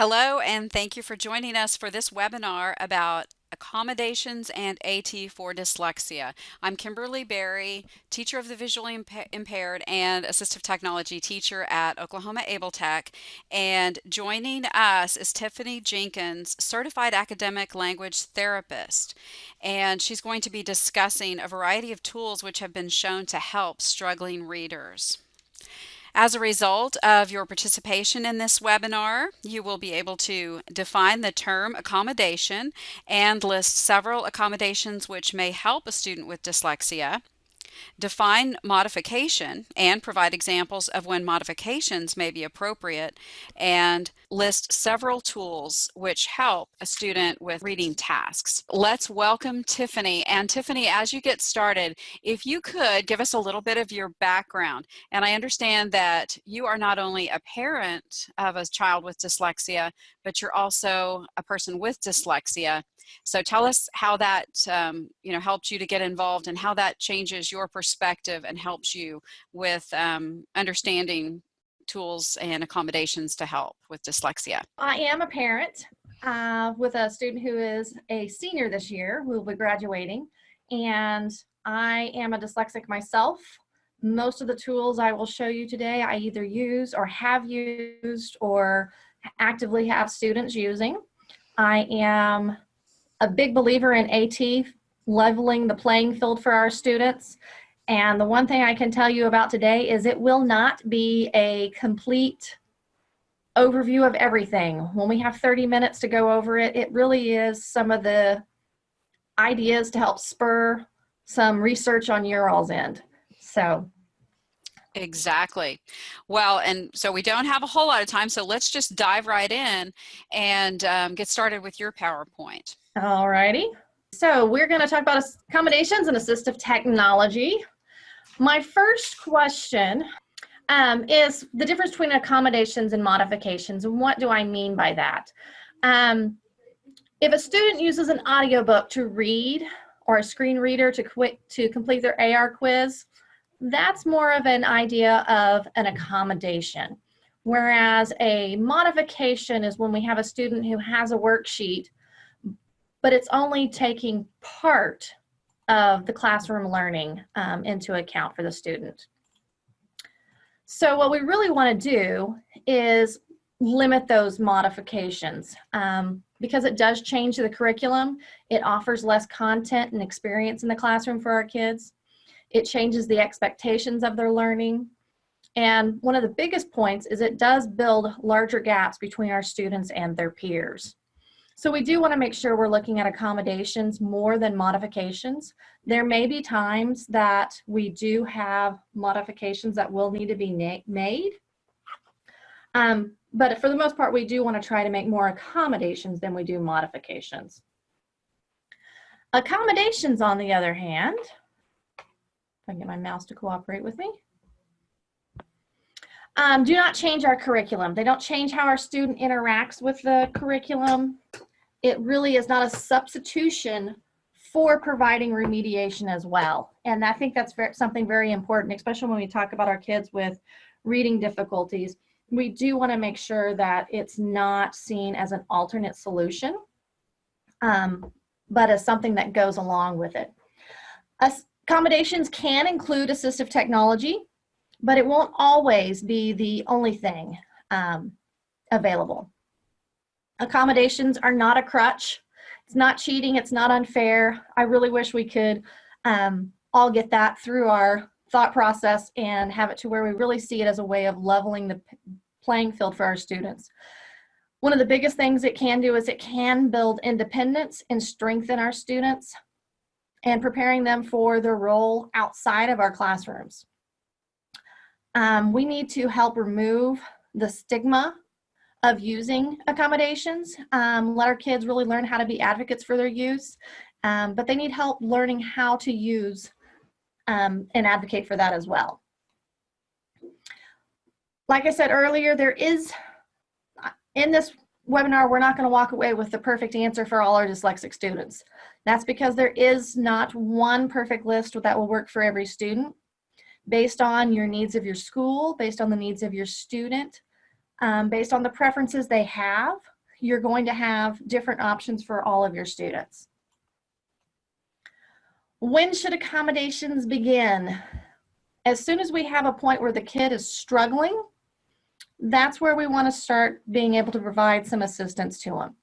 Hello, and thank you for joining us for this webinar about accommodations and AT for dyslexia. I'm Kimberly Berry, teacher of the visually impaired and assistive technology teacher at Oklahoma Able Tech, and joining us is Tiffany Jenkins, certified academic language therapist, and she's going to be discussing a variety of tools which have been shown to help struggling readers. As a result of your participation in this webinar, you will be able to define the term accommodation and list several accommodations which may help a student with dyslexia, define modification and provide examples of when modifications may be appropriate, and list several tools which help a student with reading tasks. Let's welcome Tiffany. And Tiffany, as you get started, if you could give us a little bit of your background. And I understand that you are not only a parent of a child with dyslexia, but you're also a person with dyslexia. So tell us how that helped you to get involved and how that changes your perspective and helps you with understanding tools and accommodations to help with dyslexia. I am a parent with a student who is a senior this year, who will be graduating, and I am a dyslexic myself. Most of the tools I will show you today I either use or have used or actively have students using. I am a big believer in AT, leveling the playing field for our students. And the one thing I can tell you about today is it will not be a complete overview of everything. When we have 30 minutes to go over it, it really is some of the ideas to help spur some research on your all's end. So. Exactly. Well, and so we don't have a whole lot of time, so let's just dive right in and get started with your PowerPoint. All righty. So we're going to talk about accommodations and assistive technology. My first question is the difference between accommodations and modifications, and what do I mean by that? If a student uses an audiobook to read or a screen reader to complete their AR quiz, that's more of an idea of an accommodation. Whereas a modification is when we have a student who has a worksheet, but it's only taking part of the classroom learning into account for the student. So what we really want to do is limit those modifications because it does change the curriculum. It offers less content and experience in the classroom for our kids. It changes the expectations of their learning. And one of the biggest points is it does build larger gaps between our students and their peers. So we do want to make sure we're looking at accommodations more than modifications. There may be times that we do have modifications that will need to be made. But for the most part, we do want to try to make more accommodations than we do modifications. Accommodations, on the other hand, if I can get my mouse to cooperate with me, do not change our curriculum. They don't change how our student interacts with the curriculum. It really is not a substitution for providing remediation as well. And I think that's something very important, especially when we talk about our kids with reading difficulties. We do want to make sure that it's not seen as an alternate solution, but as something that goes along with it. Accommodations can include assistive technology, but it won't always be the only thing available. Accommodations are not a crutch. It's not cheating. It's not unfair. I really wish we could all get that through our thought process and have it to where we really see it as a way of leveling the playing field for our students. One of the biggest things it can do is it can build independence and strengthen our students and preparing them for their role outside of our classrooms. We need to help remove the stigma of using accommodations, let our kids really learn how to be advocates for their use, but they need help learning how to use and advocate for that as well. Like I said earlier, there is, in this webinar, we're not going to walk away with the perfect answer for all our dyslexic students. That's because there is not one perfect list that will work for every student. Based on your needs of your school, based on the needs of your student, Based on the preferences they have, you're going to have different options for all of your students. When should accommodations begin? As soon as we have a point where the kid is struggling, that's where we want to start being able to provide some assistance to them.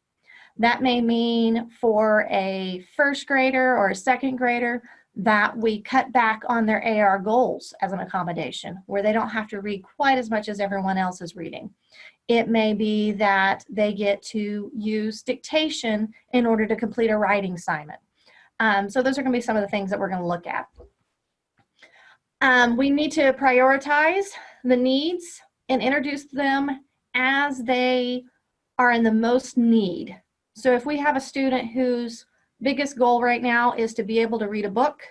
That may mean for a first grader or a second grader that we cut back on their AR goals as an accommodation, where they don't have to read quite as much as everyone else is reading. It may be that they get to use dictation in order to complete a writing assignment. So those are going to be some of the things that we're going to look at. We need to prioritize the needs and introduce them as they are in the most need. So if we have a student whose biggest goal right now is to be able to read a book,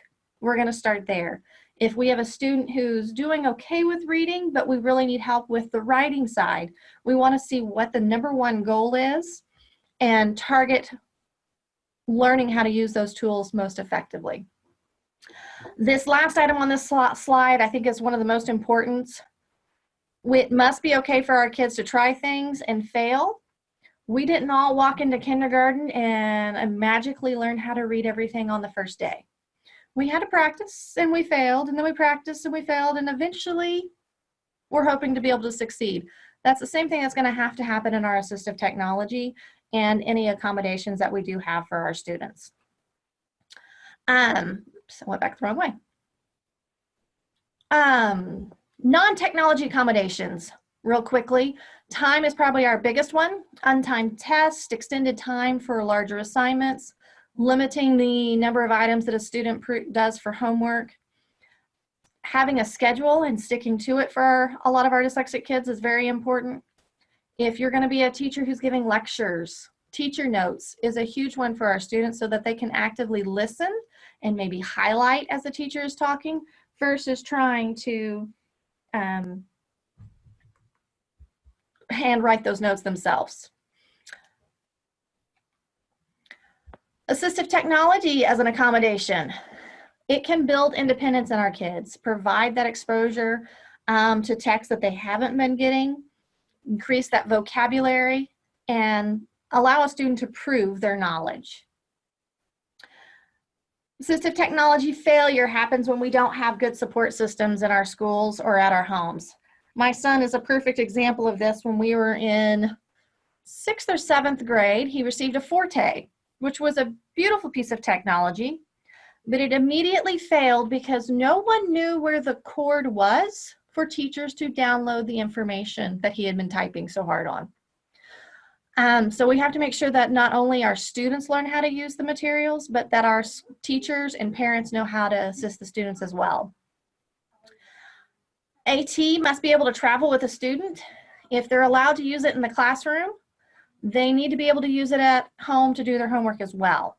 we're going to start there. If we have a student who's doing okay with reading, but we really need help with the writing side, we want to see what the #1 goal is and target learning how to use those tools most effectively. This last item on this slide, I think, is one of the most important. It must be okay for our kids to try things and fail. We didn't all walk into kindergarten and magically learn how to read everything on the first day. We had to practice and we failed, and then we practiced and we failed, and eventually we're hoping to be able to succeed. That's the same thing that's going to happen in our assistive technology and any accommodations that we do have for our students. So I went back the wrong way. Non-technology accommodations, real quickly. Time is probably our biggest one. Untimed tests, extended time for larger assignments, limiting the number of items that a student does for homework. Having a schedule and sticking to it for a lot of our dyslexic kids is very important. If you're going to be a teacher who's giving lectures, teacher notes is a huge one for our students so that they can actively listen and maybe highlight as the teacher is talking versus trying to handwrite those notes themselves. Assistive technology as an accommodation. It can build independence in our kids, provide that exposure to text that they haven't been getting, increase that vocabulary, and allow a student to prove their knowledge. Assistive technology failure happens when we don't have good support systems in our schools or at our homes. My son is a perfect example of this. When we were in 6th or 7th grade, he received a Forte, which was a beautiful piece of technology, but it immediately failed because no one knew where the cord was for teachers to download the information that he had been typing so hard on. So we have to make sure that not only our students learn how to use the materials, but that our teachers and parents know how to assist the students as well. AT must be able to travel with a student. If they're allowed to use it in the classroom, they need to be able to use it at home to do their homework as well.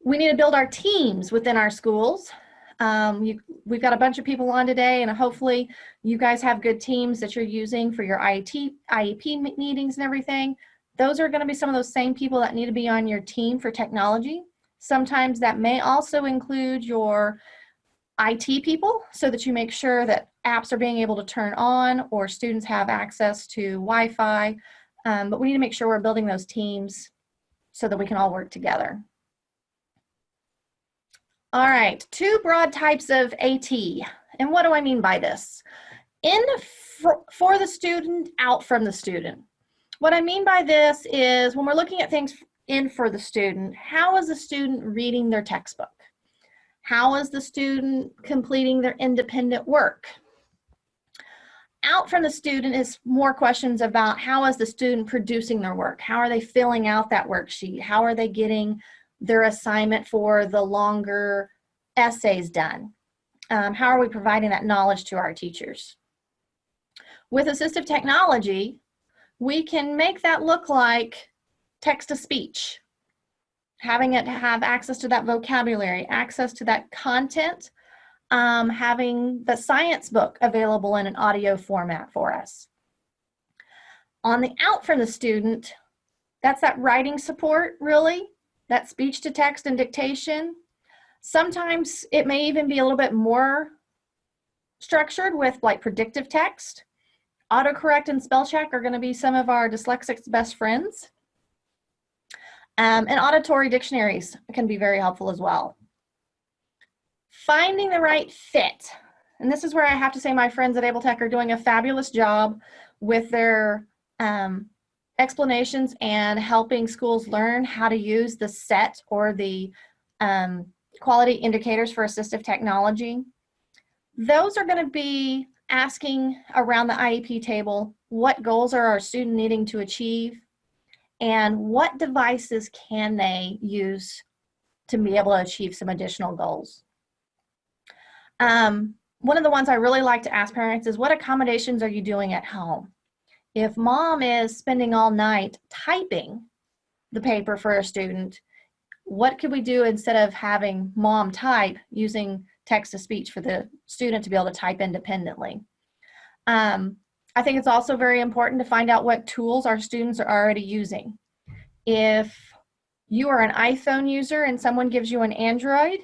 We need to build our teams within our schools. We've got a bunch of people on today, and hopefully you guys have good teams that you're using for your IEP meetings and everything. Those are going to be some of those same people that need to be on your team for technology. Sometimes that may also include your IT people, so that you make sure that apps are being able to turn on or students have access to Wi-Fi. But we need to make sure we're building those teams so that we can all work together. All right, 2 broad types of AT. And what do I mean by this? For the student, out from the student. What I mean by this is when we're looking at things in for the student, how is the student reading their textbook? How is the student completing their independent work? Out from the student is more questions about how is the student producing their work? How are they filling out that worksheet? How are they getting their assignment for the longer essays done? How are we providing that knowledge to our teachers? With assistive technology, we can make that look like text-to-speech, having it have access to that vocabulary, access to that content, having the science book available in an audio format for us. On the out from the student, that's that writing support, really, that speech to text and dictation. Sometimes it may even be a little bit more structured with like predictive text. Autocorrect and spell check are going to be some of our dyslexics' best friends. And auditory dictionaries can be very helpful as well. Finding the right fit. And this is where I have to say my friends at AbleTech are doing a fabulous job with their explanations and helping schools learn how to use the set or the quality indicators for assistive technology. Those are going to be asking around the IEP table, what goals are our student needing to achieve, and what devices can they use to be able to achieve some additional goals. One of the ones I really like to ask parents is, what accommodations are you doing at home? If mom is spending all night typing the paper for a student, what could we do instead of having mom type, using text-to-speech for the student to be able to type independently? I think it's also very important to find out what tools our students are already using. If you are an iPhone user and someone gives you an Android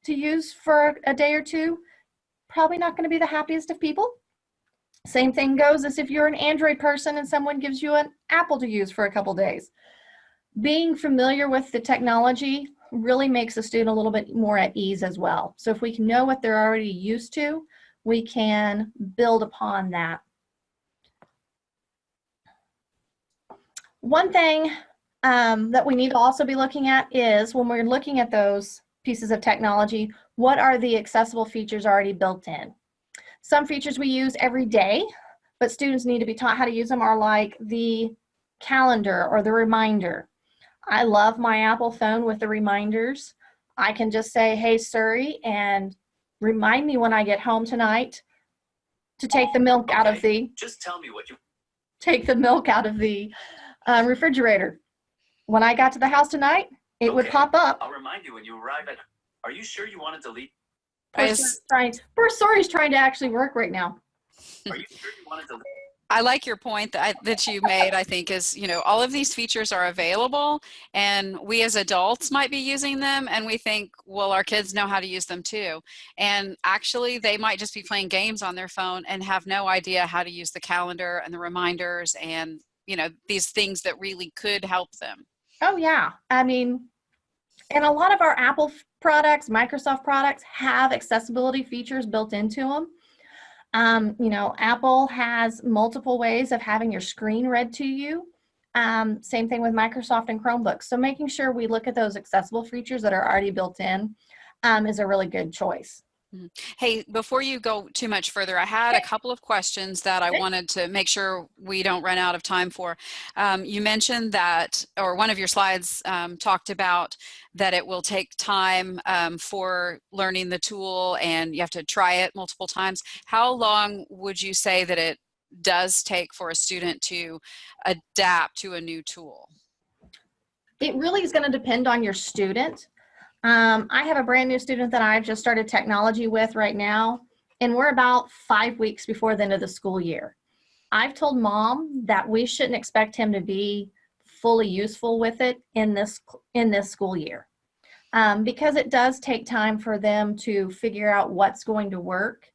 to use for a day or two, probably not going to be the happiest of people. Same thing goes as if you're an Android person and someone gives you an Apple to use for a couple days. Being familiar with the technology really makes a student a little bit more at ease as well. So if we can know what they're already used to, we can build upon that. One thing that we need to also be looking at is, when we're looking at those pieces of technology, what are the accessible features already built in? Some features we use every day, but students need to be taught how to use them, are like the calendar or the reminder. I love my Apple phone with the reminders. I can just say, hey Siri, and remind me when I get home tonight to take the milk out of the, just tell me what you take the milk out of the refrigerator. When I got to the house tonight, it would pop up. I'll remind you when you arrive at. Are you sure you want to delete? Poor Sori's trying to actually work right now. Are you sure you want to delete? I like your point that you made, I think, is, you know, all of these features are available and we as adults might be using them and we think, well, our kids know how to use them too. And actually they might just be playing games on their phone and have no idea how to use the calendar and the reminders and, you know, these things that really could help them. Oh yeah. I mean, and a lot of our Apple products, Microsoft products have accessibility features built into them. You know, Apple has multiple ways of having your screen read to you. Same thing with Microsoft and Chromebooks. So making sure we look at those accessible features that are already built in is a really good choice. Hey, before you go too much further, I had a couple of questions that I wanted to make sure we don't run out of time for. You mentioned that, or one of your slides talked about that it will take time for learning the tool and you have to try it multiple times. How long would you say that it does take for a student to adapt to a new tool? It really is going to depend on your student. I have a brand new student that I've just started technology with right now, and we're about 5 weeks before the end of the school year. I've told mom that we shouldn't expect him to be fully useful with it in this school year, because it does take time for them to figure out what's going to work,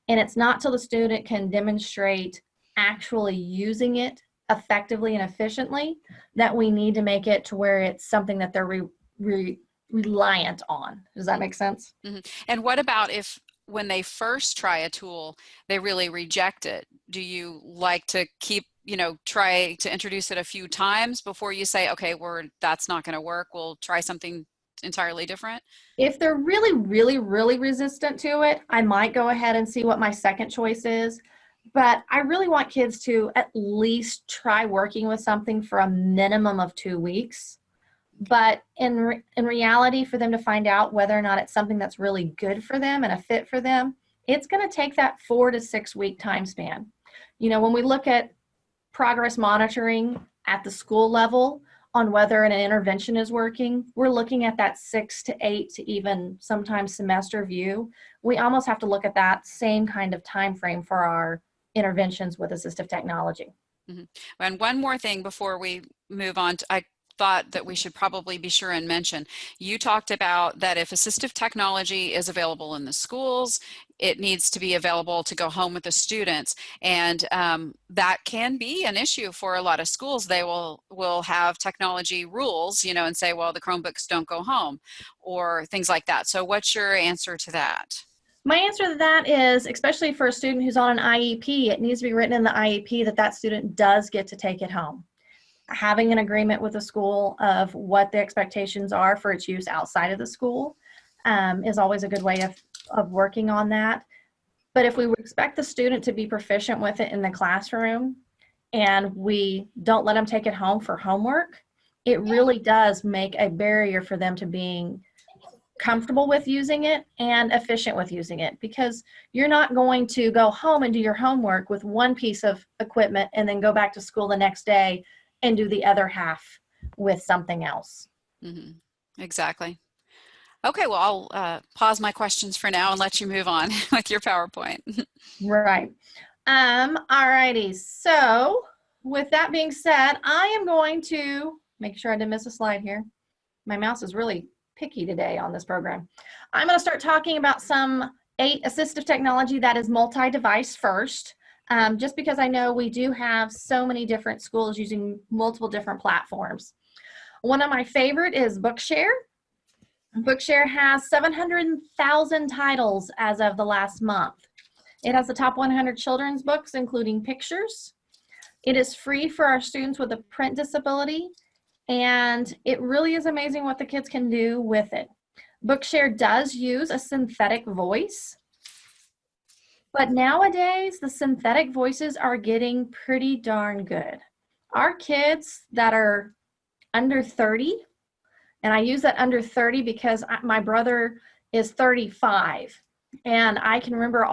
and it's not till the student can demonstrate actually using it effectively and efficiently that we need to make it to where it's something that they're reliant on. Does that make sense? Mm-hmm. And what about if when they first try a tool, they really reject it? Do you like to keep, you know, try to introduce it a few times before you say, okay, that's not going to work, we'll try something entirely different? If they're really resistant to it, I might go ahead and see what my second choice is. But I really want kids to at least try working with something for a minimum of 2 weeks. But in reality, for them to find out whether or not it's something that's really good for them and a fit for them, it's going to take that 4 to 6 week time span. You know, when we look at progress monitoring at the school level on whether an intervention is working, we're looking at that 6 to 8 to even sometimes semester view. We almost have to look at that same kind of time frame for our interventions with assistive technology. Mm-hmm. And one more thing before we move on, I thought that we should probably be sure and mention. You talked about that if assistive technology is available in the schools, it needs to be available to go home with the students. And that can be an issue for a lot of schools. They will have technology rules, you know, and say, well, the Chromebooks don't go home or things like that. So what's your answer to that? My answer to that is, especially for a student who's on an IEP, it needs to be written in the IEP that that student does get to take it home. Having an agreement with the school of what the expectations are for its use outside of the school is always a good way of working on that. But if we would expect the student to be proficient with it in the classroom and we don't let them take it home for homework, it really does make a barrier for them to being comfortable with using it and efficient with using it, because you're not going to go home and do your homework with one piece of equipment and then go back to school the next day and do the other half with something else. Mm-hmm. Exactly. Okay, well, I'll pause my questions for now and let you move on with your PowerPoint. Right. All righty. So with that being said, I am going to make sure I didn't miss a slide here. My mouse is really picky today on this program. I'm going to start talking about some 8 assistive technology that is multi-device first. Just because I know we do have so many different schools using multiple different platforms. One of my favorite is Bookshare. Bookshare has 700,000 titles as of the last month. It has the top 100 children's books, including pictures. It is free for our students with a print disability, and it really is amazing what the kids can do with it. Bookshare does use a synthetic voice. But nowadays, the synthetic voices are getting pretty darn good. Our kids that are under 30, and I use that under 30 because my brother is 35, and I can remember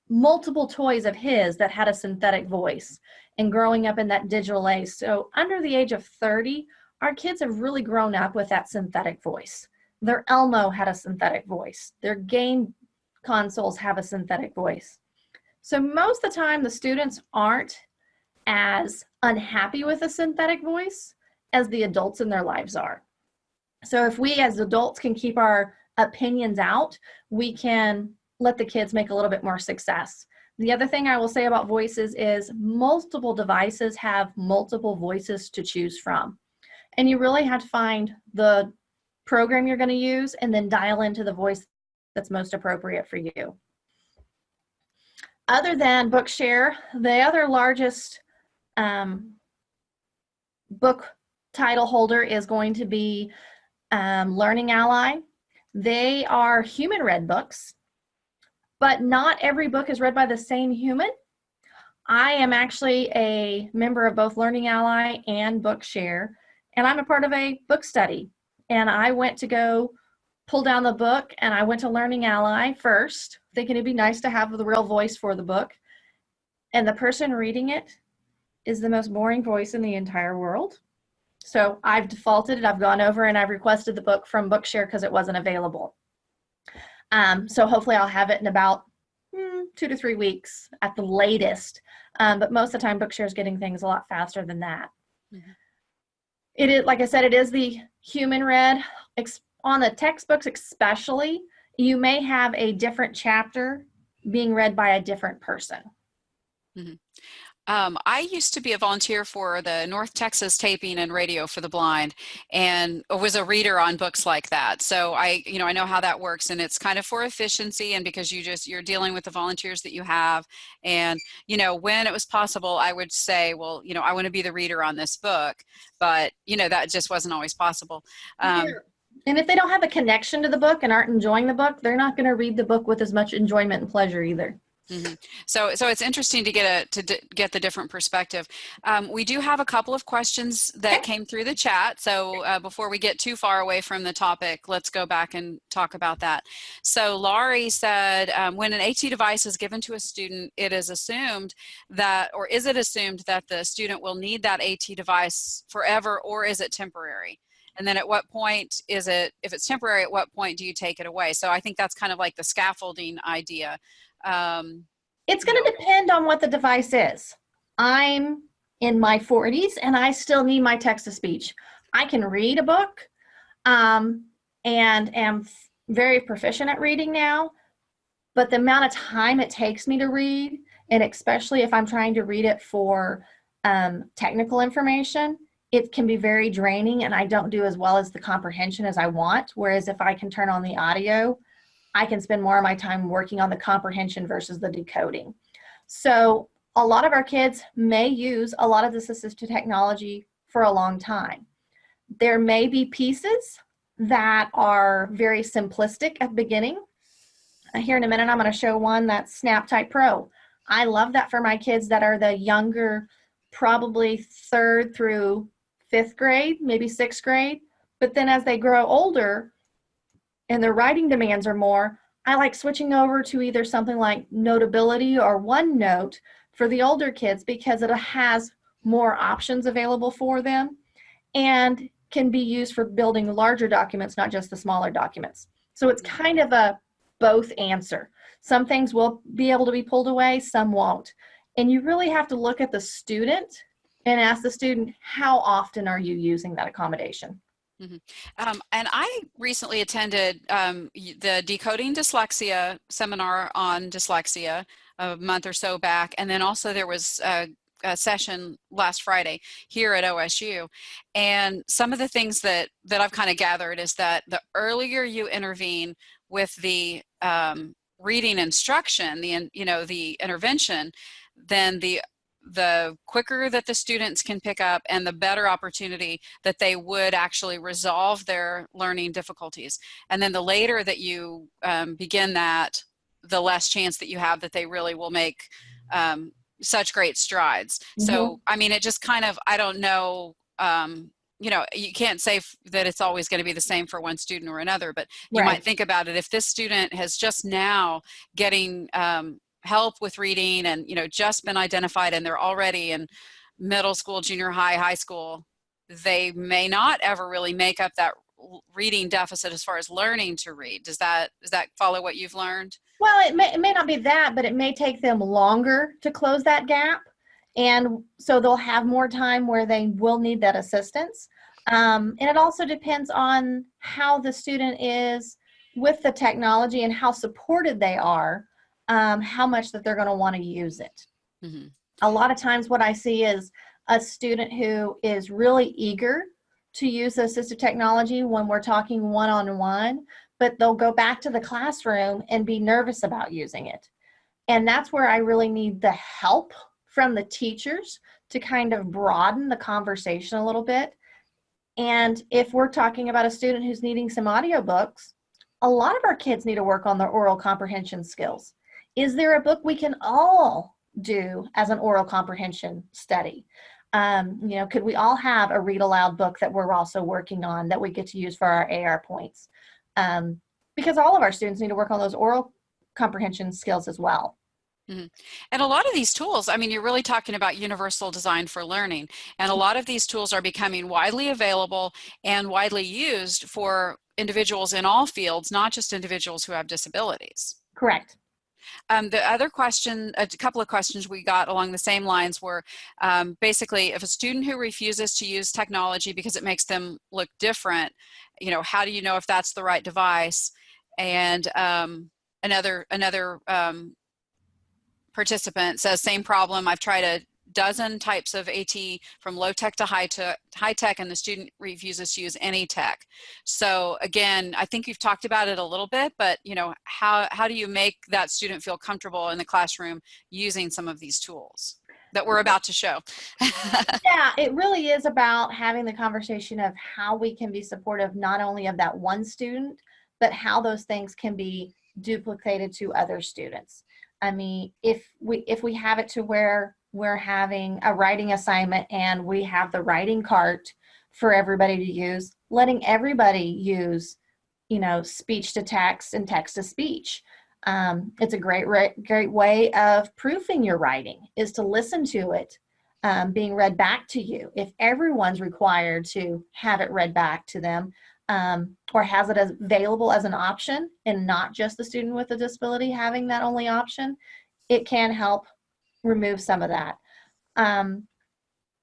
multiple toys of his that had a synthetic voice and growing up in that digital age. So under the age of 30, our kids have really grown up with that synthetic voice. Their Elmo had a synthetic voice. Their game consoles have a synthetic voice. So most of the time, the students aren't as unhappy with a synthetic voice as the adults in their lives are. So if we as adults can keep our opinions out, we can let the kids make a little bit more success. The other thing I will say about voices is multiple devices have multiple voices to choose from. And you really have to find the program you're going to use and then dial into the voice that's most appropriate for you. Other than Bookshare, the other largest book title holder is going to be Learning Ally. They are human-read books, but not every book is read by the same human. I am actually a member of both Learning Ally and Bookshare, and I'm a part of a book study. And I went to go pull down the book, and I went to Learning Ally first, thinking it'd be nice to have the real voice for the book. And the person reading it is the most boring voice in the entire world. So I've defaulted, and I've gone over and I've requested the book from Bookshare because it wasn't available. So hopefully I'll have it in about 2 to 3 weeks at the latest. But most of the time, Bookshare is getting things a lot faster than that. Mm-hmm. It is, like I said, it is the human read. On the textbooks especially, you may have a different chapter being read by a different person. Mm-hmm. I used to be a volunteer for the North Texas Taping and Radio for the Blind, and was a reader on books like that. So I know how that works, and it's kind of for efficiency and because you're dealing with the volunteers that you have. And, when it was possible, I would say, well, I want to be the reader on this book, but, that just wasn't always possible. And if they don't have a connection to the book and aren't enjoying the book, they're not going to read the book with as much enjoyment and pleasure either. Mm-hmm. So it's interesting to get the different perspective. We do have a couple of questions that came through the chat. So before we get too far away from the topic, let's go back and talk about that. So Laurie said, when an AT device is given to a student, it is assumed that, or is it assumed that the student will need that AT device forever, or is it temporary? And then at what point is it, if it's temporary, at what point do you take it away? So I think that's kind of like the scaffolding idea. It's going to depend on what the device is. I'm in my 40s and I still need my text-to-speech. I can read a book and am very proficient at reading now, but the amount of time it takes me to read, and especially if I'm trying to read it for technical information, it can be very draining, and I don't do as well as the comprehension as I want. Whereas if I can turn on the audio, I can spend more of my time working on the comprehension versus the decoding. So a lot of our kids may use a lot of this assistive technology for a long time. There may be pieces that are very simplistic at the beginning. Here in a minute, I'm going to show one that's SnapType Pro. I love that for my kids that are the younger, probably 3rd through 5th grade, maybe 6th grade. But then as they grow older and their writing demands are more, I like switching over to either something like Notability or OneNote for the older kids because it has more options available for them and can be used for building larger documents, not just the smaller documents. So it's kind of a both answer. Some things will be able to be pulled away, some won't. And you really have to look at the student and ask the student, how often are you using that accommodation? Mm-hmm. And I recently attended the Decoding Dyslexia seminar on dyslexia a month or so back. And then also there was a session last Friday here at OSU. And some of the things that I've kind of gathered is that the earlier you intervene with the reading instruction, the intervention, then the quicker that the students can pick up and the better opportunity that they would actually resolve their learning difficulties. And then the later that you begin that, the less chance that you have that they really will make such great strides. Mm-hmm. So, I mean, it just kind of, I don't know, you can't say that it's always going to be the same for one student or another, but you might think about it. If this student has just now getting help with reading and, just been identified and they're already in middle school, junior high, high school, they may not ever really make up that reading deficit as far as learning to read. Does that follow what you've learned? Well, it may not be that, but it may take them longer to close that gap. And so they'll have more time where they will need that assistance. And it also depends on how the student is with the technology and how supported they are, how much that they're going to want to use it. Mm-hmm. A lot of times what I see is a student who is really eager to use the assistive technology when we're talking one-on-one, but they'll go back to the classroom and be nervous about using it. And that's where I really need the help from the teachers to kind of broaden the conversation a little bit. And if we're talking about a student who's needing some audiobooks, a lot of our kids need to work on their oral comprehension skills. Is there a book we can all do as an oral comprehension study? Could we all have a read aloud book that we're also working on that we get to use for our AR points? Because all of our students need to work on those oral comprehension skills as well. Mm-hmm. And a lot of these tools, I mean, you're really talking about universal design for learning. And a lot of these tools are becoming widely available and widely used for individuals in all fields, not just individuals who have disabilities. Correct. The other question, a couple of questions we got along the same lines were basically, if a student who refuses to use technology because it makes them look different, how do you know if that's the right device? And another participant says, same problem. I've tried a dozen types of AT from low tech to high tech, and the student refuses to use any tech. So again, I think you've talked about it a little bit, but how do you make that student feel comfortable in the classroom using some of these tools that we're about to show? Yeah, it really is about having the conversation of how we can be supportive not only of that one student, but how those things can be duplicated to other students. I mean, if we have it to where we're having a writing assignment and we have the writing cart for everybody to use, letting everybody use, speech to text and text to speech. It's a great way of proofing your writing is to listen to it being read back to you. If everyone's required to have it read back to them, or has it as available as an option and not just the student with a disability having that only option, it can help remove some of that.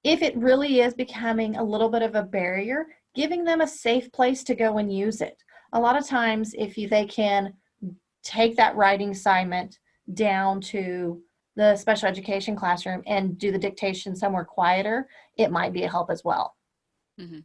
If it really is becoming a little bit of a barrier, giving them a safe place to go and use it. A lot of times, if they can take that writing assignment down to the special education classroom and do the dictation somewhere quieter, it might be a help as well. Mm-hmm.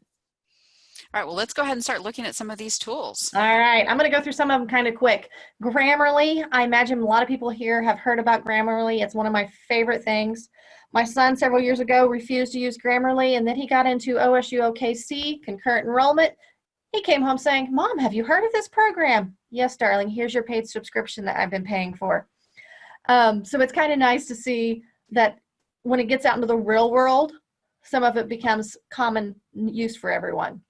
All right, well, let's go ahead and start looking at some of these tools. All right, I'm going to go through some of them kind of quick. Grammarly, I imagine a lot of people here have heard about Grammarly. It's one of my favorite things. My son several years ago refused to use Grammarly, and then he got into OSU OKC, concurrent enrollment. He came home saying, "Mom, have you heard of this program?" "Yes, darling, here's your paid subscription that I've been paying for." So it's kind of nice to see that when it gets out into the real world, some of it becomes common use for everyone.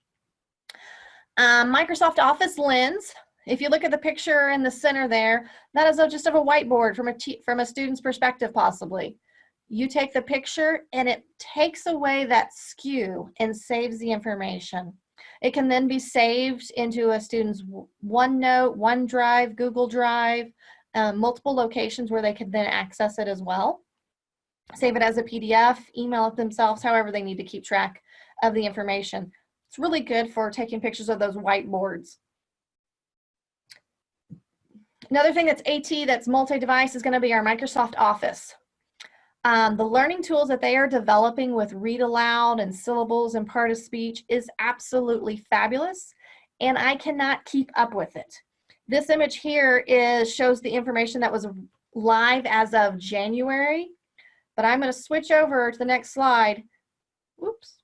Microsoft Office Lens. If you look at the picture in the center there, that is just of a whiteboard from a student's perspective, possibly. You take the picture and it takes away that skew and saves the information. It can then be saved into a student's OneNote, OneDrive, Google Drive, multiple locations where they can then access it as well. Save it as a PDF, email it themselves, however they need to keep track of the information. It's really good for taking pictures of those whiteboards. Another thing that's AT, that's multi-device, is going to be our Microsoft Office. The learning tools that they are developing with read aloud and syllables and part of speech is absolutely fabulous, and I cannot keep up with it. This image here shows the information that was live as of January, but I'm going to switch over to the next slide. Oops.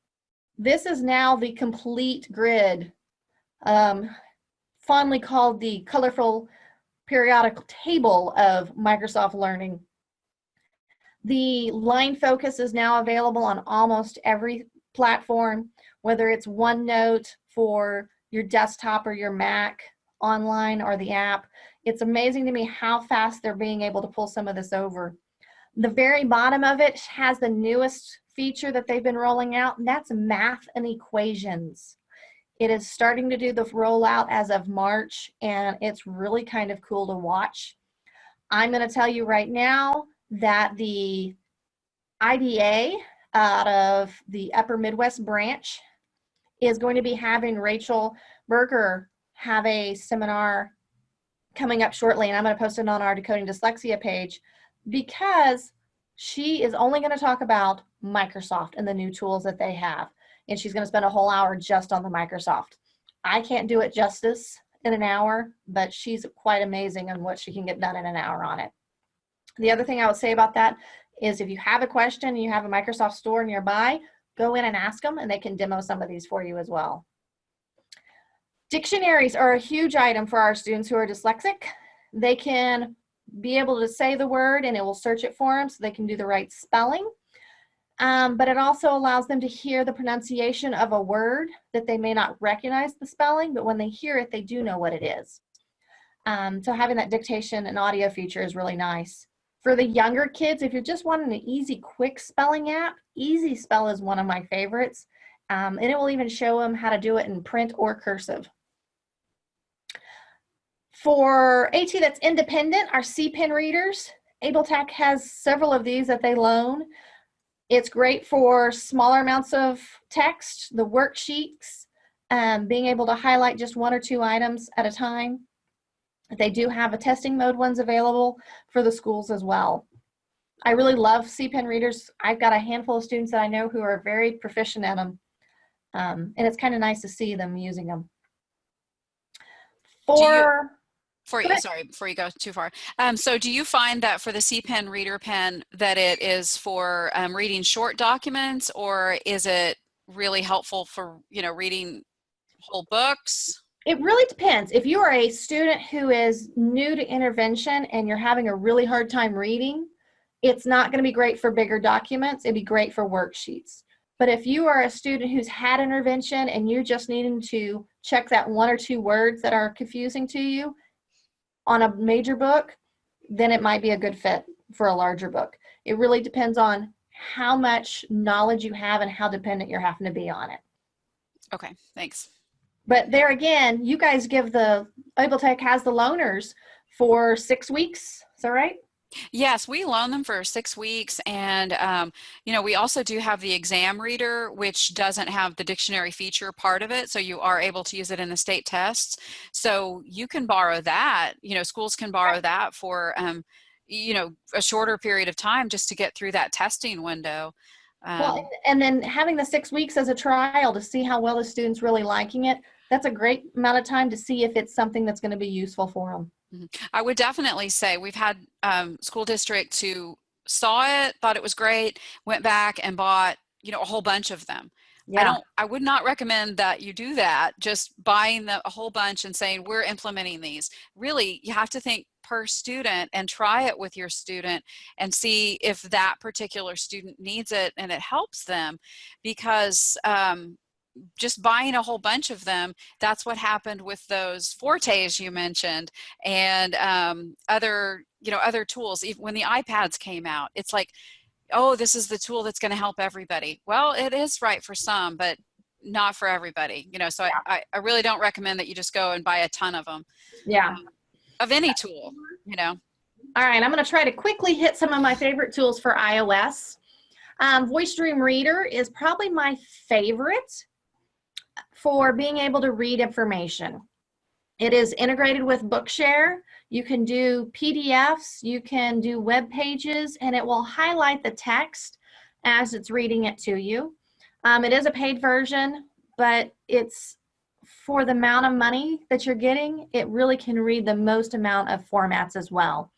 This is now the complete grid, fondly called the colorful periodic table of Microsoft Learning. The line focus is now available on almost every platform, whether it's OneNote for your desktop or your Mac, online, or the app. It's amazing to me how fast they're being able to pull some of this over. The very bottom of it has the newest feature that they've been rolling out, and that's math and equations. It is starting to do the rollout as of March, and it's really kind of cool to watch. I'm going to tell you right now that the IDA out of the Upper Midwest branch is going to be having Rachel Berger have a seminar coming up shortly, and I'm going to post it on our Decoding Dyslexia page, because she is only going to talk about Microsoft and the new tools that they have, and she's going to spend a whole hour just on the Microsoft. I can't do it justice in an hour, but she's quite amazing on what she can get done in an hour on it. The other thing I would say about that is, if you have a question and you have a Microsoft store nearby, go in and ask them, and they can demo some of these for you as well. Dictionaries are a huge item for our students who are dyslexic. They can be able to say the word and it will search it for them so they can do the right spelling. But it also allows them to hear the pronunciation of a word that they may not recognize the spelling, but when they hear it, they do know what it is. So having that dictation and audio feature is really nice. For the younger kids, if you're just wanting an easy, quick spelling app, Easy Spell is one of my favorites. And it will even show them how to do it in print or cursive. For AT that's independent, our C-Pen readers, AbleTech has several of these that they loan. It's great for smaller amounts of text, the worksheets, being able to highlight just one or two items at a time. They do have a testing mode ones available for the schools as well. I really love C-Pen readers. I've got a handful of students that I know who are very proficient at them, and it's kind of nice to see them using them. Sorry, before you go too far. So do you find that for the C-Pen reader pen that it is for reading short documents, or is it really helpful for, reading whole books? It really depends. If you are a student who is new to intervention and you're having a really hard time reading, it's not going to be great for bigger documents. It'd be great for worksheets. But if you are a student who's had intervention and you're just needing to check that one or two words that are confusing to you on a major book, then it might be a good fit for a larger book. It really depends on how much knowledge you have and how dependent you're having to be on it. Okay, thanks. But there again, you guys give AbleTech has the loaners for 6 weeks. Is that right? Yes, we loan them for 6 weeks, and you know, we also do have the exam reader, which doesn't have the dictionary feature part of it, so you are able to use it in the state tests. So you can borrow that. You know, schools can borrow that for you know, a shorter period of time just to get through that testing window. Well, and then having the 6 weeks as a trial to see how well the student's really liking it, that's a great amount of time to see if it's something that's going to be useful for them. I would definitely say we've had school districts who saw it, thought it was great, went back and bought, you know, a whole bunch of them. Yeah. I would not recommend that you do that, just buying a whole bunch and saying, we're implementing these. Really, you have to think per student and try it with your student and see if that particular student needs it and it helps them, because just buying a whole bunch of them, that's what happened with those Fortes you mentioned, and other, you know, other tools. Even when the iPads came out, it's like, oh, this is the tool that's going to help everybody. Well, it is right for some, but not for everybody, you know. So Yeah. I really don't recommend that you just go and buy a ton of them, Yeah. of any tool, you know. All right, I'm going to try to quickly hit some of my favorite tools for iOS. Voicedream Reader is probably my favorite for being able to read information. It is integrated with Bookshare. You can do PDFs, you can do web pages, and it will highlight the text as it's reading it to you. It is a paid version, but it's for the amount of money that you're getting, it really can read the most amount of formats as well.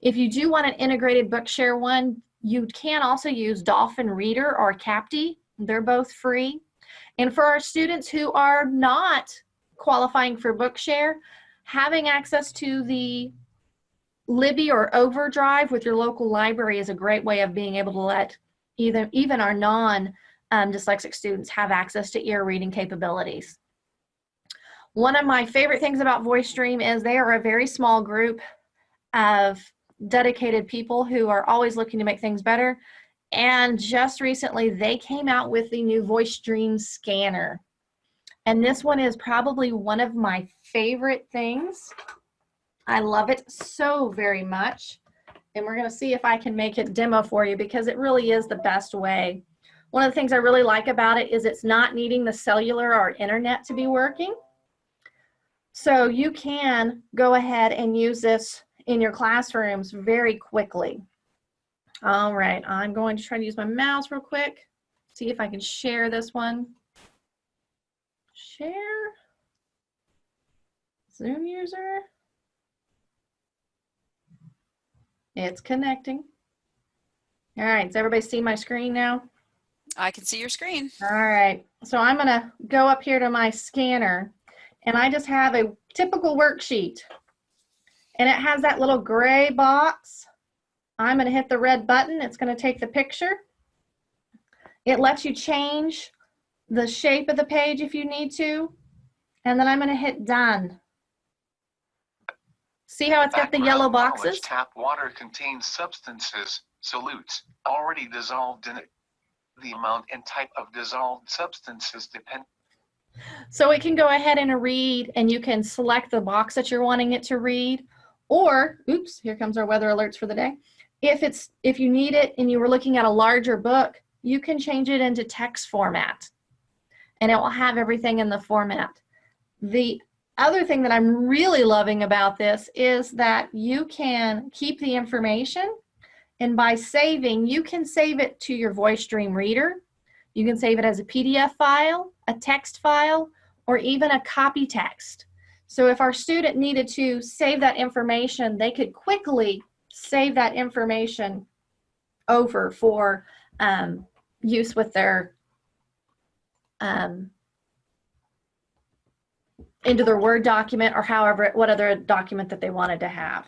If you do want an integrated Bookshare one, you can also use Dolphin Reader or Capty. They're both free. And for our students who are not qualifying for Bookshare, having access to the Libby or Overdrive with your local library is a great way of being able to let even our non-dyslexic students have access to ear reading capabilities. One of my favorite things about Voicedream is they are a very small group of dedicated people who are always looking to make things better. And just recently, they came out with the new Voicedream Scanner. And this one is probably one of my favorite things. I love it so very much. And we're going to see if I can make it demo for you, because it really is the best way. One of the things I really like about it is it's not needing the cellular or internet to be working. So you can go ahead and use this in your classrooms very quickly. All right, I'm going to try to use my mouse real quick, see if I can share this one. Share. Zoom user. It's connecting. All right, does everybody see my screen now? I can see your screen. All right, so I'm gonna go up here to my scanner, and I just have a typical worksheet. And it has that little gray box. I'm gonna hit the red button. It's gonna take the picture. It lets you change the shape of the page if you need to. And then I'm gonna hit done. See how it's got the yellow boxes? Tap water contains substances, solutes, already dissolved in it. The amount and type of dissolved substances depend. So it can go ahead and read, and you can select the box that you're wanting it to read. Or, oops, here comes our weather alerts for the day. If you need it and you were looking at a larger book, you can change it into text format, and it will have everything in the format. The other thing that I'm really loving about this is that you can keep the information, and by saving, you can save it to your Voicedream reader. You can save it as a PDF file, a text file, or even a copy text. So if our student needed to save that information, they could quickly save that information over for use with their into their Word document, or however, what other document that they wanted to have.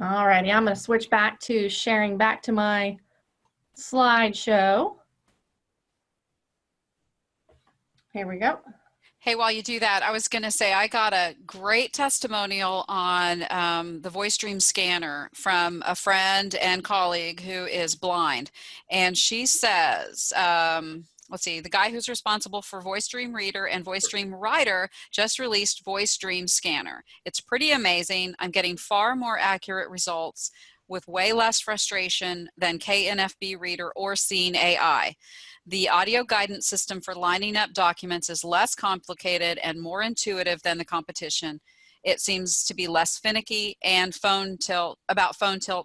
All righty, I'm going to switch back to sharing back to my slideshow. Here we go. Hey, while you do that, I was going to say I got a great testimonial on the Voicedream Scanner from a friend and colleague who is blind. And she says, let's see, the guy who's responsible for Voicedream Reader and Voicedream Writer just released Voicedream Scanner. It's pretty amazing. I'm getting far more accurate results with way less frustration than KNFB Reader or Seeing AI. The audio guidance system for lining up documents is less complicated and more intuitive than the competition. It seems to be less finicky and phone tilt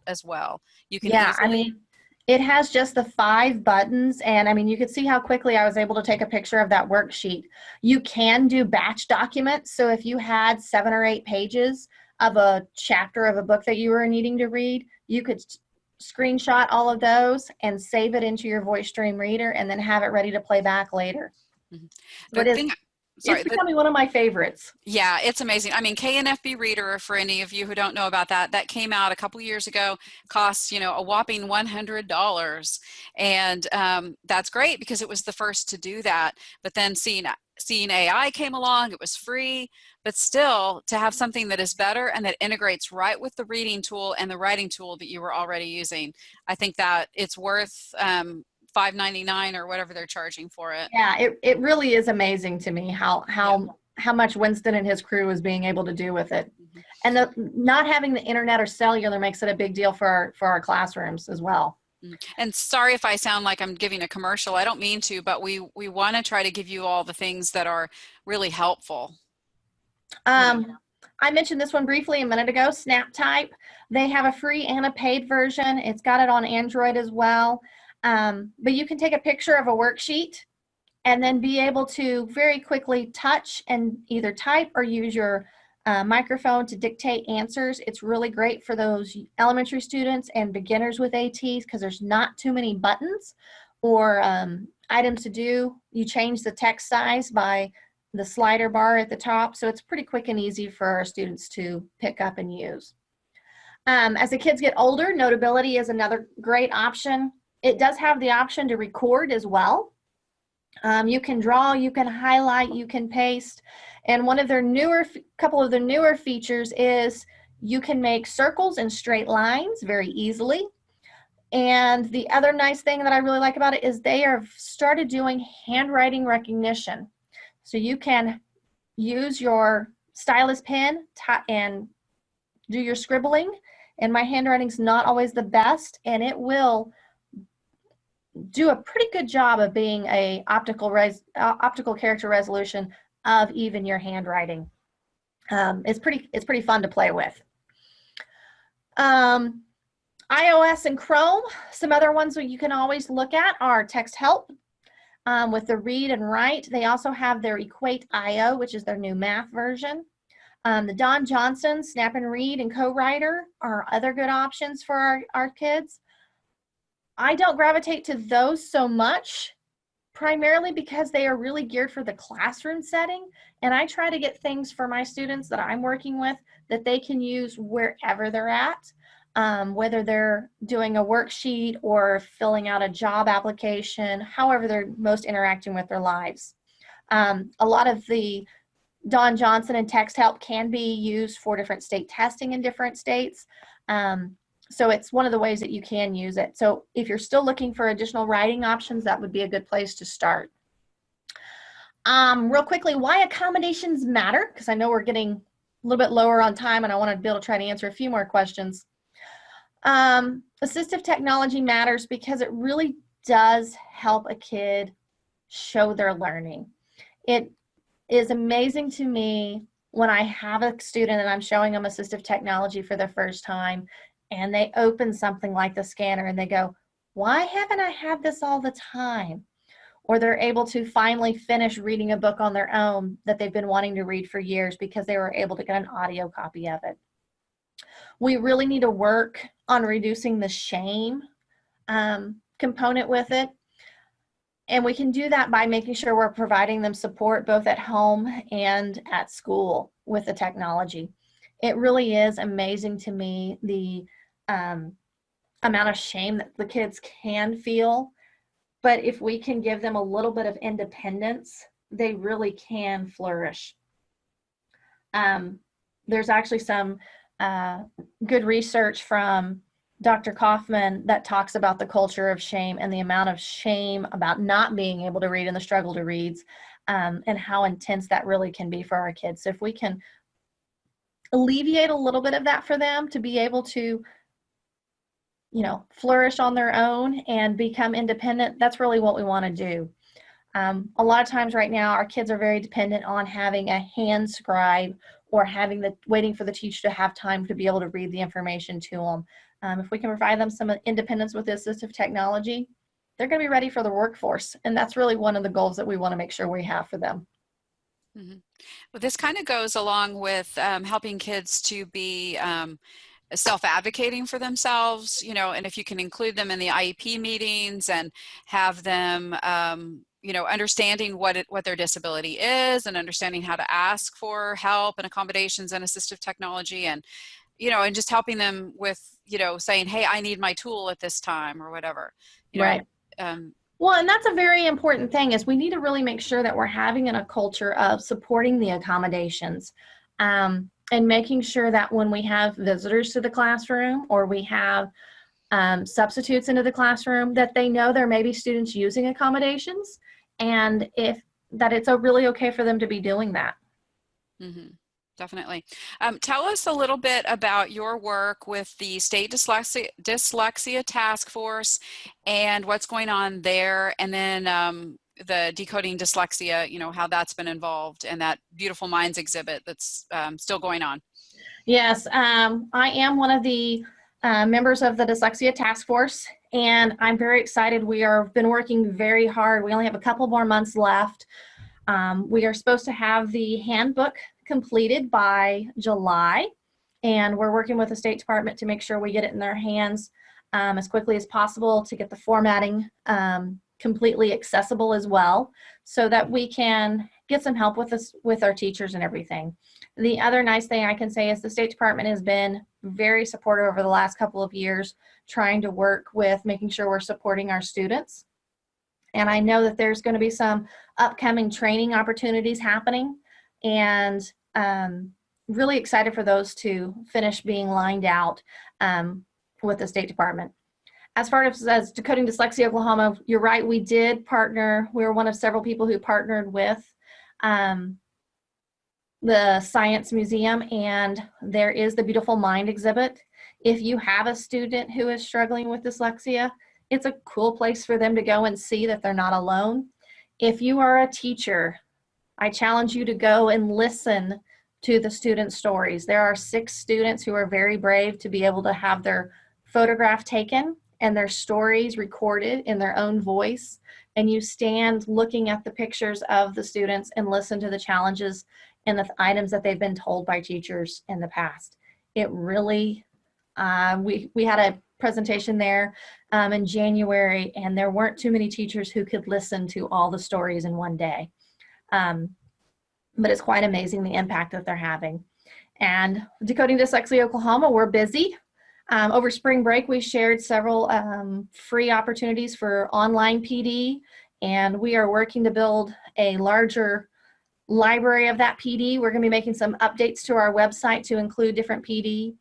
as well. You can Yeah, I easily mean, it has just the 5 buttons, and I mean, you could see how quickly I was able to take a picture of that worksheet. You can do batch documents, so if you had 7 or 8 pages of a chapter of a book that you were needing to read, you could screenshot all of those and save it into your Voicedream Reader and then have it ready to play back later. Mhm. So The thing, sorry, it's becoming one of my favorites. yeah, it's amazing. I mean, KNFB Reader, for any of you who don't know about that, that came out a couple years ago, costs, you know, a whopping $100. And that's great because it was the first to do that. But then Seeing AI came along, it was free, but still to have something that is better and that integrates right with the reading tool and the writing tool that you were already using, I think that it's worth $5.99 or whatever they're charging for it. Yeah, it really is amazing to me how much Winston and his crew is being able to do with it. Mhm. And not having the internet or cellular makes it a big deal for our classrooms as well. And sorry if I sound like I'm giving a commercial. I don't mean to, but we want to try to give you all the things that are really helpful. I mentioned this one briefly a minute ago, SnapType. They have a free and a paid version. It's got it on Android as well. But you can take a picture of a worksheet and then be able to very quickly touch and either type or use your microphone to dictate answers. It's really great for those elementary students and beginners with ATs because there's not too many buttons or items to do. You change the text size by the slider bar at the top, so it's pretty quick and easy for our students to pick up and use. As the kids get older, Notability is another great option. It does have the option to record as well. You can draw, you can highlight, you can paste, and one of their couple of their newer features is you can make circles and straight lines very easily. And the other nice thing that I really like about it is they have started doing handwriting recognition. So you can use your stylus pen and do your scribbling, and my handwriting's not always the best, and it will do a pretty good job of being a optical character resolution of even your handwriting. It's pretty fun to play with. iOS and Chrome, some other ones that you can always look at are Text Help with the read and write. They also have their Equate IO, which is their new math version. The Don Johnson Snap and Read and Co-Writer are other good options for our kids. I don't gravitate to those so much, primarily because they are really geared for the classroom setting, and I try to get things for my students that I'm working with that they can use wherever they're at, whether they're doing a worksheet or filling out a job application, however they're most interacting with their lives. A lot of the Don Johnson and Text Help can be used for different state testing in different states. So it's one of the ways that you can use it. So if you're still looking for additional writing options, that would be a good place to start. Real quickly, why accommodations matter, because I know we're getting a little bit lower on time and I want to be able to try to answer a few more questions. Assistive technology matters because it really does help a kid show their learning. It is amazing to me when I have a student and I'm showing them assistive technology for the first time and they open something like the scanner and they go, why haven't I had this all the time? Or they're able to finally finish reading a book on their own that they've been wanting to read for years because they were able to get an audio copy of it. We really need to work on reducing the shame component with it. And we can do that by making sure we're providing them support both at home and at school with the technology. It really is amazing to me the amount of shame that the kids can feel. But if we can give them a little bit of independence, they really can flourish. There's actually some good research from Dr. Kaufman that talks about the culture of shame and the amount of shame about not being able to read and the struggle to read, and how intense that really can be for our kids. So if we can alleviate a little bit of that for them to be able to, you know, flourish on their own and become independent, that's really what we want to do. A lot of times right now, our kids are very dependent on having a hand scribe or waiting for the teacher to have time to be able to read the information to them. If we can provide them some independence with assistive technology, they're going to be ready for the workforce. And that's really one of the goals that we want to make sure we have for them. Mm-hmm. Well, this kind of goes along with helping kids to be self-advocating for themselves, you know, and if you can include them in the IEP meetings and have them, you know, understanding what their disability is and understanding how to ask for help and accommodations and assistive technology, and, you know, and just helping them with, you know, saying, hey, I need my tool at this time or whatever, you know. Right. Well, and that's a very important thing, is we need to really make sure that we're having a culture of supporting the accommodations, and making sure that when we have visitors to the classroom or we have substitutes into the classroom, that they know there may be students using accommodations, and that it's really okay for them to be doing that. Mm-hmm. Definitely. Tell us a little bit about your work with the State Dyslexia Task Force and what's going on there, and then the Decoding Dyslexia, you know, how that's been involved, and that Beautiful Minds exhibit that's still going on. Yes, I am one of the members of the Dyslexia Task Force, and I'm very excited. We have been working very hard. We only have a couple more months left. We are supposed to have the handbook completed by July, and we're working with the State Department to make sure we get it in their hands as quickly as possible, to get the formatting completely accessible as well, so that we can get some help with our teachers and everything. The other nice thing I can say is the State Department has been very supportive over the last couple of years, trying to work with making sure we're supporting our students. And I know that there's going to be some upcoming training opportunities happening, and really excited for those to finish being lined out with the State Department. As far as Decoding Dyslexia Oklahoma, you're right, we did partner. We were one of several people who partnered with the Science Museum, and there is the Beautiful Mind exhibit. If you have a student who is struggling with dyslexia, it's a cool place for them to go and see that they're not alone. If you are a teacher, I challenge you to go and listen to the student stories. There are 6 students who are very brave to be able to have their photograph taken and their stories recorded in their own voice. And you stand looking at the pictures of the students and listen to the challenges and the items that they've been told by teachers in the past. It really, we had a presentation there in January, and there weren't too many teachers who could listen to all the stories in one day. But it's quite amazing the impact that they're having. And Decoding Dyslexia Oklahoma, we're busy. Over spring break, we shared several free opportunities for online PD, and we are working to build a larger library of that PD. We're going to be making some updates to our website to include different PD.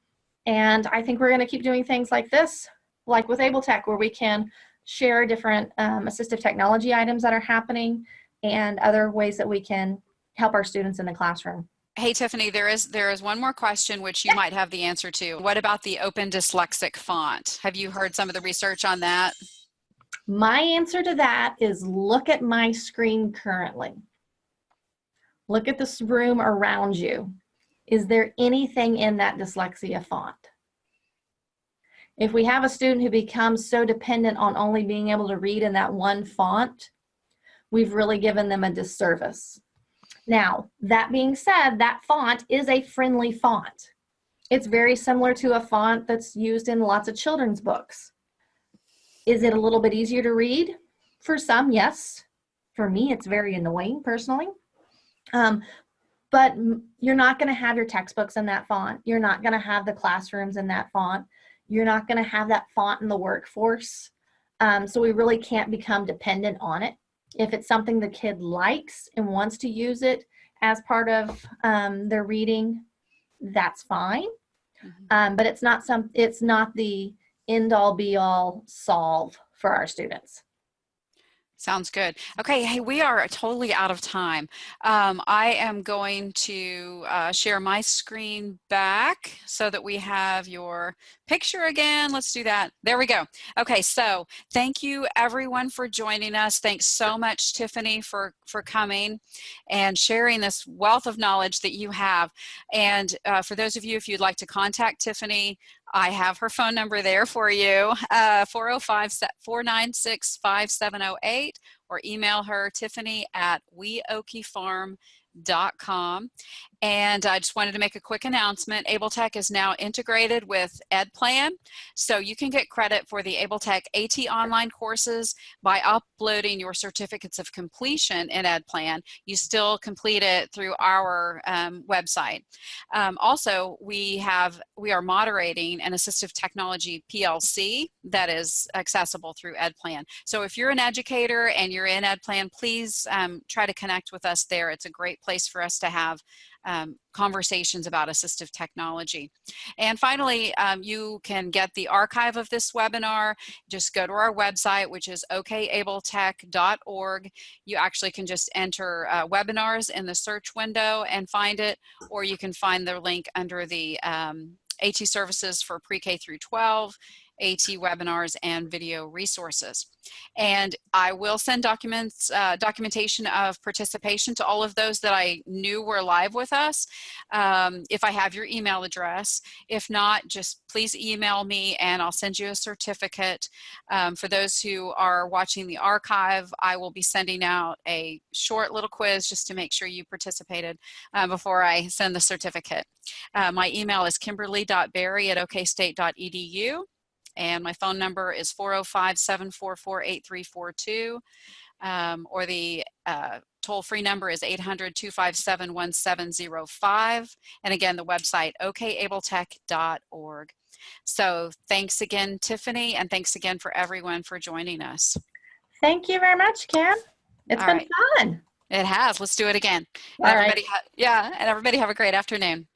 And I think we're going to keep doing things like this, like with AbleTech, where we can share different assistive technology items that are happening and other ways that we can help our students in the classroom. Hey, Tiffany, there is one more question which you might have the answer to. What about the Open Dyslexic font? Have you heard some of the research on that? My answer to that is look at my screen currently. Look at this room around you. Is there anything in that dyslexia font? If we have a student who becomes so dependent on only being able to read in that one font, we've really given them a disservice. Now, that being said, that font is a friendly font. It's very similar to a font that's used in lots of children's books. Is it a little bit easier to read? For some, yes. For me, it's very annoying personally. But you're not going to have your textbooks in that font. You're not going to have the classrooms in that font. You're not going to have that font in the workforce. So we really can't become dependent on it. If it's something the kid likes and wants to use it as part of their reading, that's fine. Mm-hmm. But it's not the end-all be-all solve for our students. Sounds good. Okay, hey, we are totally out of time. I am going to share my screen back so that we have your picture again. Let's do that. There we go. Okay, so thank you everyone for joining us. Thanks so much, Tiffany, for coming and sharing this wealth of knowledge that you have. And for those of you, if you'd like to contact Tiffany, I have her phone number there for you, 405-496-5708, or email her, tiffany@weokiefarm.com. And I just wanted to make a quick announcement. AbleTech is now integrated with EdPlan, so you can get credit for the AbleTech AT online courses by uploading your certificates of completion in EdPlan. You still complete it through our website. Also, we are moderating an Assistive Technology PLC that is accessible through EdPlan. So if you're an educator and you're in EdPlan, please try to connect with us there. It's a great place for us to have conversations about assistive technology. And finally, you can get the archive of this webinar. Just go to our website, which is okabletech.org. You actually can just enter webinars in the search window and find it, or you can find the link under the AT services for pre-K through 12, AT webinars, and video resources. And I will send documentation of participation to all of those that I knew were live with us, if I have your email address. If not, just please email me and I'll send you a certificate. For those who are watching the archive, I will be sending out a short little quiz just to make sure you participated before I send the certificate. My email is kimberly.berry@okstate.edu. And my phone number is 405-744-8342, or the toll-free number is 800-257-1705. And again, the website, okabletech.org. So thanks again, Tiffany, and thanks again for everyone for joining us. Thank you very much, Kim. It's been fun. It has. Let's do it again. All right. And everybody have a great afternoon.